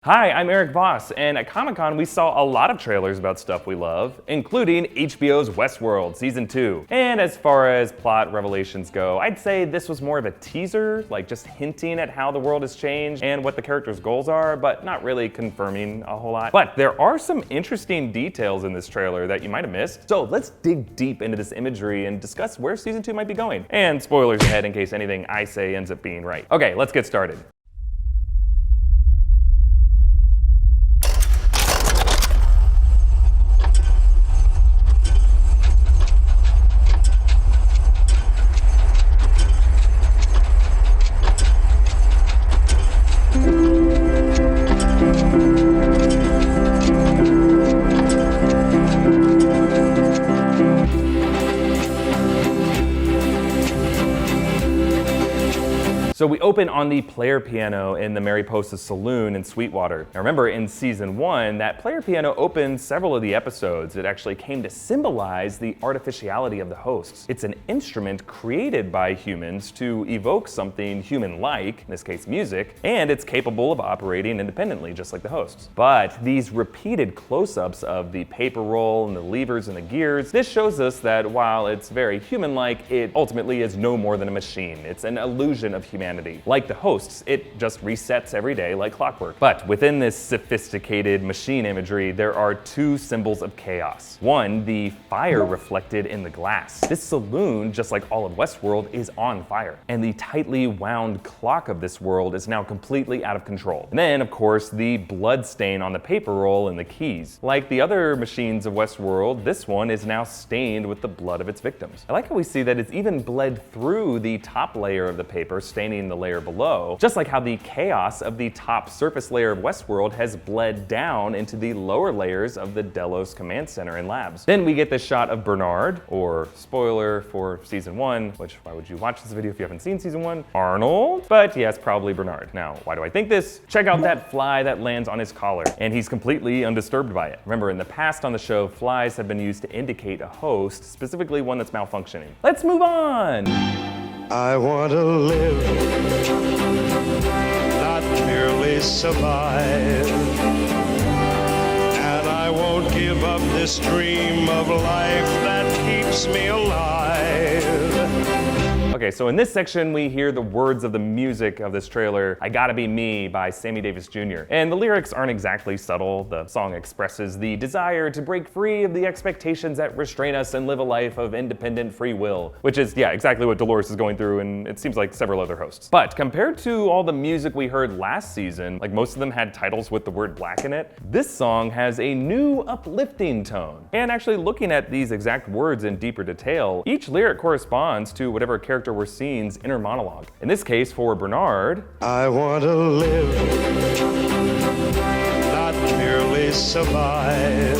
Hi, I'm Erik Voss, and at Comic-Con we saw a lot of trailers about stuff we love, including HBO's Westworld Season 2. And as far as plot revelations go, I'd say this was more of a teaser, like just hinting at how the world has changed and what the characters' goals are, but not really confirming a whole lot. But there are some interesting details in this trailer that you might have missed. So let's dig deep into this imagery and discuss where Season 2 might be going. And spoilers ahead in case anything I say ends up being right. Okay, let's get started. So we open on the player piano in the Mariposa Saloon in Sweetwater. Now remember, in Season 1, that player piano opened several of the episodes. It actually came to symbolize the artificiality of the hosts. It's an instrument created by humans to evoke something human-like, in this case music, and it's capable of operating independently, just like the hosts. But these repeated close-ups of the paper roll and the levers and the gears, this shows us that while it's very human-like, it ultimately is no more than a machine. It's an illusion of humanity. Like the hosts, it just resets every day like clockwork. But within this sophisticated machine imagery, there are two symbols of chaos. One, the fire reflected in the glass. This saloon, just like all of Westworld, is on fire. And the tightly wound clock of this world is now completely out of control. And then, of course, the blood stain on the paper roll and the keys. Like the other machines of Westworld, this one is now stained with the blood of its victims. I like how we see that it's even bled through the top layer of the paper, staining the layer below, just like how the chaos of the top surface layer of Westworld has bled down into the lower layers of the Delos command center and labs. Then we get this shot of Bernard, or spoiler for Season 1, which why would you watch this video if you haven't seen Season 1? Arnold? But yes, probably Bernard. Now, why do I think this? Check out that fly that lands on his collar, and he's completely undisturbed by it. Remember, in the past on the show, flies have been used to indicate a host, specifically one that's malfunctioning. Let's move on! I want to live, not merely survive. And I won't give up this dream of life that keeps me alive. Okay, so in this section, we hear the words of the music of this trailer, I Gotta Be Me by Sammy Davis Jr. And the lyrics aren't exactly subtle. The song expresses the desire to break free of the expectations that restrain us and live a life of independent free will, which is, yeah, exactly what Dolores is going through, and it seems like several other hosts. But compared to all the music we heard last season, like most of them had titles with the word black in it, this song has a new uplifting tone. And actually looking at these exact words in deeper detail, each lyric corresponds to whatever character we're seeing's inner monologue. In this case, for Bernard, I want to live, not merely survive.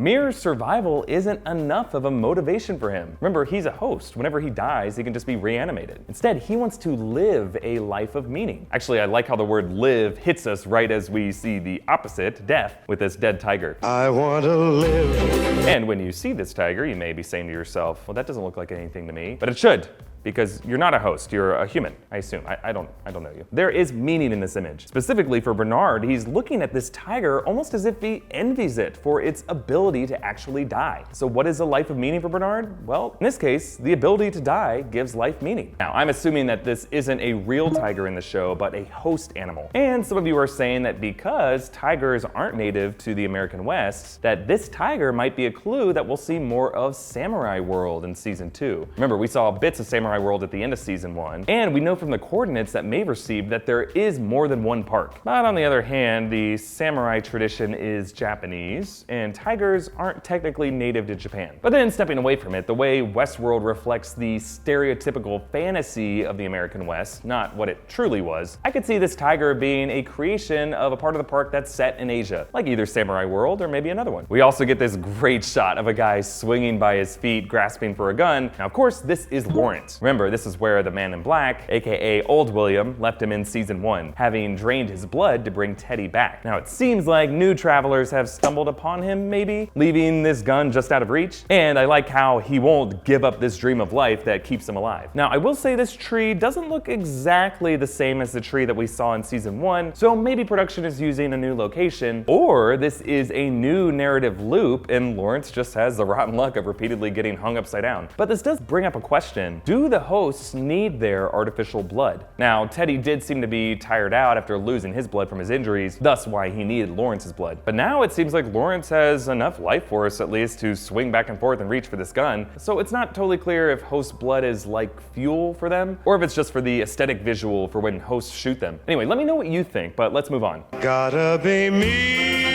mere survival isn't enough of a motivation for him. Remember, he's a host. Whenever he dies, he can just be reanimated. Instead, he wants to live a life of meaning. Actually, I like how the word live hits us right as we see the opposite, death, with this dead tiger. I want to live. And when you see this tiger, you may be saying to yourself, well, that doesn't look like anything to me, but it should. Because you're not a host, you're a human, I assume. I don't know you. There is meaning in this image. Specifically for Bernard, he's looking at this tiger almost as if he envies it for its ability to actually die. So what is a life of meaning for Bernard? Well, in this case, the ability to die gives life meaning. Now, I'm assuming that this isn't a real tiger in the show, but a host animal. And some of you are saying that because tigers aren't native to the American West, that this tiger might be a clue that we'll see more of Samurai World in Season 2. Remember, we saw bits of Samurai World at the end of Season 1, and we know from the coordinates that Maeve received that there is more than one park. But on the other hand, the samurai tradition is Japanese, and tigers aren't technically native to Japan. But then stepping away from it, the way Westworld reflects the stereotypical fantasy of the American West, not what it truly was, I could see this tiger being a creation of a part of the park that's set in Asia, like either Samurai World or maybe another one. We also get this great shot of a guy swinging by his feet, grasping for a gun. Now, of course, this is Lawrence. Remember, this is where the Man in Black, aka Old William, left him in season 1, having drained his blood to bring Teddy back. Now it seems like new travelers have stumbled upon him maybe, leaving this gun just out of reach, and I like how he won't give up this dream of life that keeps him alive. Now I will say this tree doesn't look exactly the same as the tree that we saw in season 1, so maybe production is using a new location, or this is a new narrative loop and Lawrence just has the rotten luck of repeatedly getting hung upside down. But this does bring up a question. Do the hosts need their artificial blood? Now, Teddy did seem to be tired out after losing his blood from his injuries, thus why he needed Lawrence's blood. But now it seems like Lawrence has enough life force at least to swing back and forth and reach for this gun, so it's not totally clear if host blood is like fuel for them, or if it's just for the aesthetic visual for when hosts shoot them. Anyway, let me know what you think, but let's move on. Gotta be me.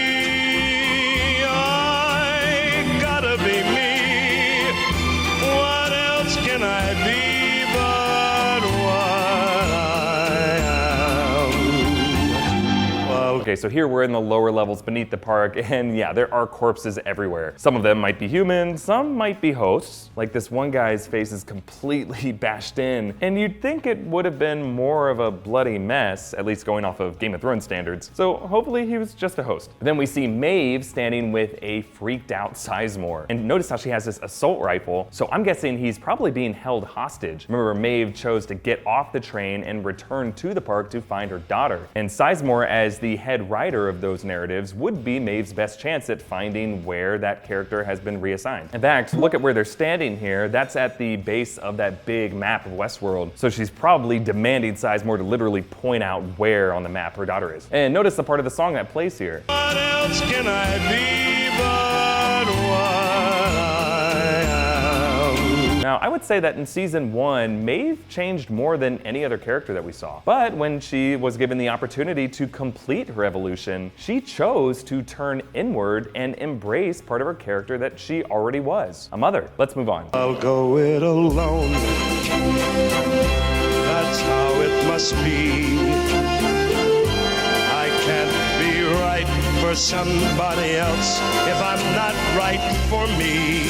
I gotta be me. What else can I be but what I am? Well, okay, so here we're in the lower levels beneath the park, and yeah, there are corpses everywhere. Some of them might be human, some might be hosts. Like this one guy's face is completely bashed in, and you'd think it would have been more of a bloody mess, at least going off of Game of Thrones standards. So hopefully he was just a host. Then we see Maeve standing with a freaked out Sizemore. And notice how she has this assault rifle, so I'm guessing he's probably being held hostage. Remember, Maeve chose to get off the train and return to the park to find her daughter. And Sizemore, as the head writer of those narratives, would be Maeve's best chance at finding where that character has been reassigned. In fact, look at where they're standing here. That's at the base of that big map of Westworld. So she's probably demanding Sizemore to literally point out where on the map her daughter is. And notice the part of the song that plays here. what else can I be but what I am? Now, I would say that in season 1, Maeve changed more than any other character that we saw. But when she was given the opportunity to complete her evolution, she chose to turn inward and embrace part of her character that she already was, a mother. Let's move on. I'll go it alone. That's how it must be. I can't be right for somebody else if I'm not right for me.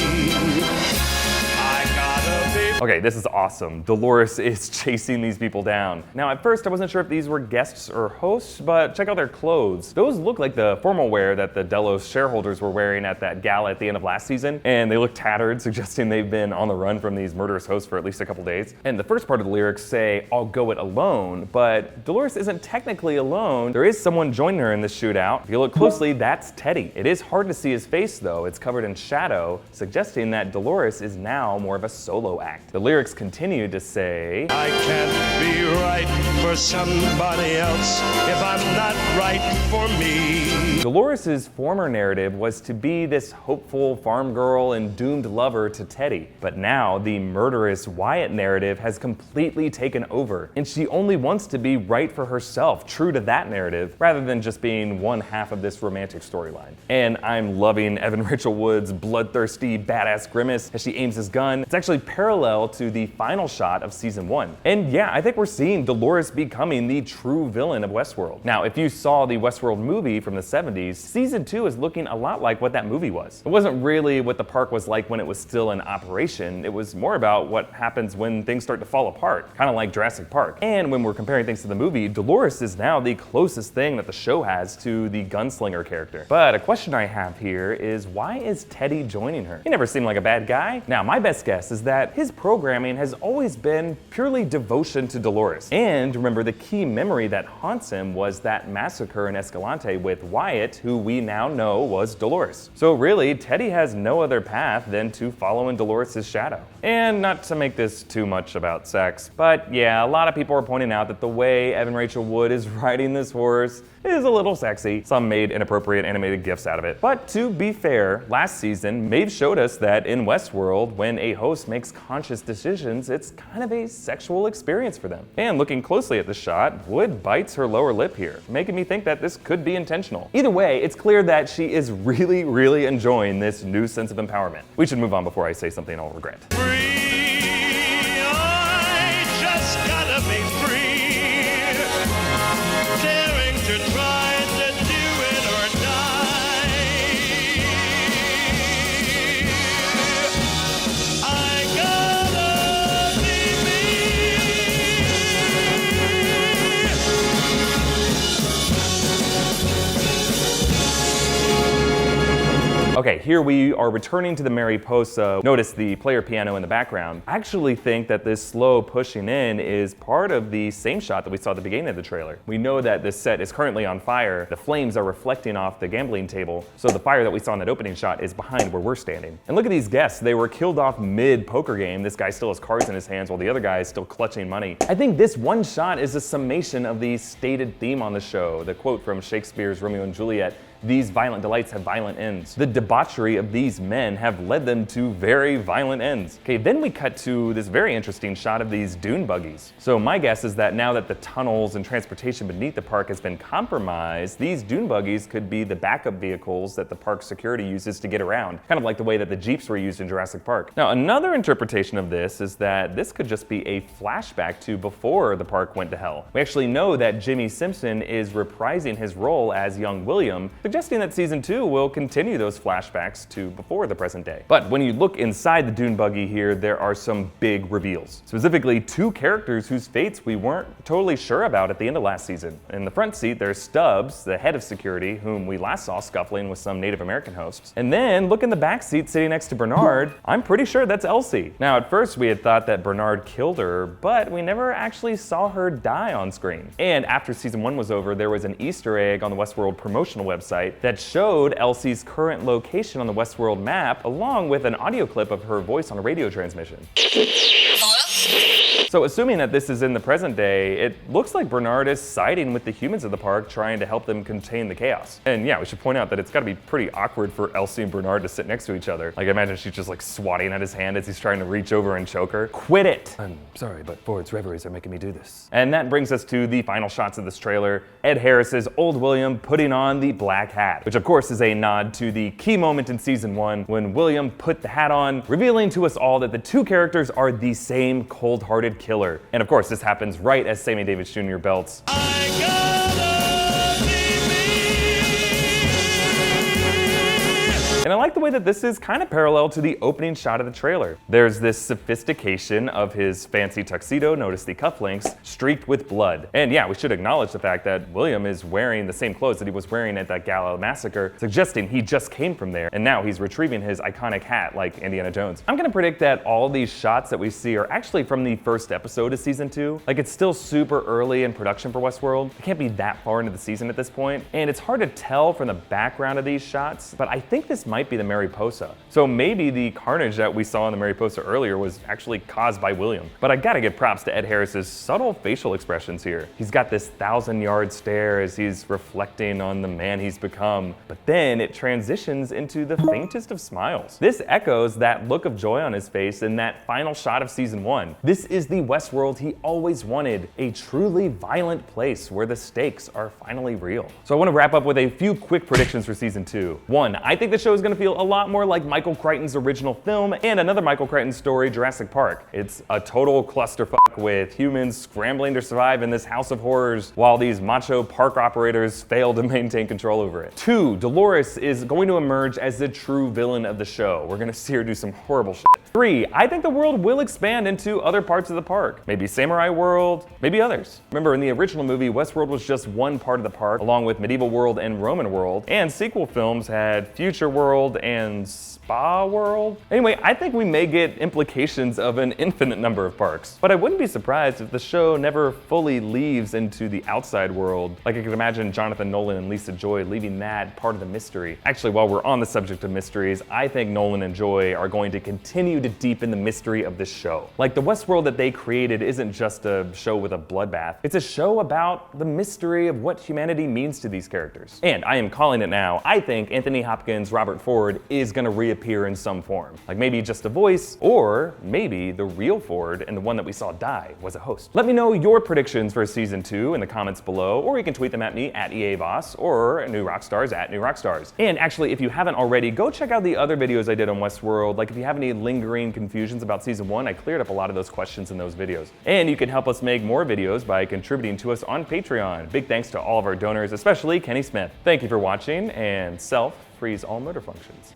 I gotta be. Okay, this is awesome. Dolores is chasing these people down. Now, at first, I wasn't sure if these were guests or hosts, but check out their clothes. Those look like the formal wear that the Delos shareholders were wearing at that gala at the end of last season, and they look tattered, suggesting they've been on the run from these murderous hosts for at least a couple days. And the first part of the lyrics say, "I'll go it alone," but Dolores isn't technically alone. There is someone joining her in this shootout. If you look closely, that's Teddy. It is hard to see his face, though. It's covered in shadow, suggesting that Dolores is now more of a solo act. The lyrics continue to say, I can't be right for somebody else if I'm not right for me. Dolores' former narrative was to be this hopeful farm girl and doomed lover to Teddy. But now the murderous Wyatt narrative has completely taken over, and she only wants to be right for herself, true to that narrative, rather than just being one half of this romantic storyline. And I'm loving Evan Rachel Wood's bloodthirsty, badass grimace as she aims his gun. It's actually parallel to the final shot of season 1. And yeah, I think we're seeing Dolores becoming the true villain of Westworld. Now, if you saw the Westworld movie from the 70s, season 2 is looking a lot like what that movie was. It wasn't really what the park was like when it was still in operation. It was more about what happens when things start to fall apart, kind of like Jurassic Park. And when we're comparing things to the movie, Dolores is now the closest thing that the show has to the gunslinger character. But a question I have here is, why is Teddy joining her? He never seemed like a bad guy. Now, my best guess is that his programming has always been purely devotion to Dolores. And remember, the key memory that haunts him was that massacre in Escalante with Wyatt, who we now know was Dolores. So really, Teddy has no other path than to follow in Dolores' shadow. And not to make this too much about sex, but yeah, a lot of people are pointing out that the way Evan Rachel Wood is riding this horse is a little sexy. Some made inappropriate animated gifs out of it. But to be fair, last season, Maeve showed us that in Westworld, when a host makes conscious decisions, it's kind of a sexual experience for them. And looking closely at the shot, Wood bites her lower lip here, making me think that this could be intentional. Either way, it's clear that she is really, really enjoying this new sense of empowerment. We should move on before I say something I'll regret. Free, I just gotta be free. Daring to try to do it or die. I gotta be me. Okay, here we are returning to the Mariposa. Notice the player piano in the background. I actually think that this slow pushing in is part of the same shot that we saw at the beginning of the trailer. We know that this set is currently on fire. The flames are reflecting off the gambling table, so the fire that we saw in that opening shot is behind where we're standing. And look at these guests. They were killed off mid-poker game. This guy still has cards in his hands while the other guy is still clutching money. I think this one shot is a summation of the stated theme on the show. The quote from Shakespeare's Romeo and Juliet, "These violent delights have violent ends." The debauchery of these men have led them to very violent ends. Okay, then we cut to this very interesting shot of these dune buggies. So my guess is that now that the tunnels and transportation beneath the park has been compromised, these dune buggies could be the backup vehicles that the park security uses to get around, kind of like the way that the Jeeps were used in Jurassic Park. Now, another interpretation of this is that this could just be a flashback to before the park went to hell. We actually know that Jimmy Simpson is reprising his role as young William, suggesting that season 2 will continue those flashbacks to before the present day. But when you look inside the dune buggy here, there are some big reveals. Specifically, 2 characters whose fates we weren't totally sure about at the end of last season. In the front seat, there's Stubbs, the head of security, whom we last saw scuffling with some Native American hosts. And then look in the back seat sitting next to Bernard. I'm pretty sure that's Elsie. Now, at first we had thought that Bernard killed her, but we never actually saw her die on screen. And after season 1 was over, there was an Easter egg on the Westworld promotional website that showed Elsie's current location on the Westworld map, along with an audio clip of her voice on a radio transmission. So assuming that this is in the present day, it looks like Bernard is siding with the humans of the park, trying to help them contain the chaos. And yeah, we should point out that it's gotta be pretty awkward for Elsie and Bernard to sit next to each other. Like, I imagine she's just like swatting at his hand as he's trying to reach over and choke her. Quit it! I'm sorry, but Ford's reveries are making me do this. And that brings us to the final shots of this trailer. Ed Harris's old William putting on the black hat, which of course is a nod to the key moment in season 1 when William put the hat on, revealing to us all that the 2 characters are the same cold-hearted killer. And of course, this happens right as Sammy Davis Jr. belts, and I like the way that this is kind of parallel to the opening shot of the trailer. There's this sophistication of his fancy tuxedo, notice the cufflinks, streaked with blood. And yeah, we should acknowledge the fact that William is wearing the same clothes that he was wearing at that gala massacre, suggesting he just came from there, and now he's retrieving his iconic hat like Indiana Jones. I'm gonna predict that all these shots that we see are actually from the first episode of season 2. Like, it's still super early in production for Westworld. It can't be that far into the season at this point, and it's hard to tell from the background of these shots, but I think this might be the Mariposa. So maybe the carnage that we saw in the Mariposa earlier was actually caused by William. But I gotta give props to Ed Harris's subtle facial expressions here. He's got this 1,000-yard stare as he's reflecting on the man he's become, but then it transitions into the faintest of smiles. This echoes that look of joy on his face in that final shot of season 1. This is the Westworld he always wanted, a truly violent place where the stakes are finally real. So I want to wrap up with a few quick predictions for season 2. 1, I think the show is going to feel a lot more like Michael Crichton's original film and another Michael Crichton story, Jurassic Park. It's a total clusterfuck with humans scrambling to survive in this house of horrors while these macho park operators fail to maintain control over it. 2, Dolores is going to emerge as the true villain of the show. We're going to see her do some horrible shit. 3, I think the world will expand into other parts of the park. Maybe Samurai World, maybe others. Remember, in the original movie, Westworld was just one part of the park, along with Medieval World and Roman World, and sequel films had Future World and Spa World. Anyway, I think we may get implications of an infinite number of parks, but I wouldn't be surprised if the show never fully leaves into the outside world. Like, I could imagine Jonathan Nolan and Lisa Joy leaving that part of the mystery. Actually, while we're on the subject of mysteries, I think Nolan and Joy are going to continue to deepen the mystery of this show. Like, the Westworld that they created isn't just a show with a bloodbath. It's a show about the mystery of what humanity means to these characters. And I am calling it now. I think Anthony Hopkins' Robert Ford is gonna reappear in some form. Like, maybe just a voice, or maybe the real Ford and the one that we saw die was a host. Let me know your predictions for season 2 in the comments below, or you can tweet them at me at Erik Voss or New Rockstars at New Rockstars. And actually, if you haven't already, go check out the other videos I did on Westworld. Like, if you have any lingering confusions about season 1, I cleared up a lot of those questions in those videos. And you can help us make more videos by contributing to us on Patreon. Big thanks to all of our donors, especially Kenny Smith. Thank you for watching, and self frees all motor functions.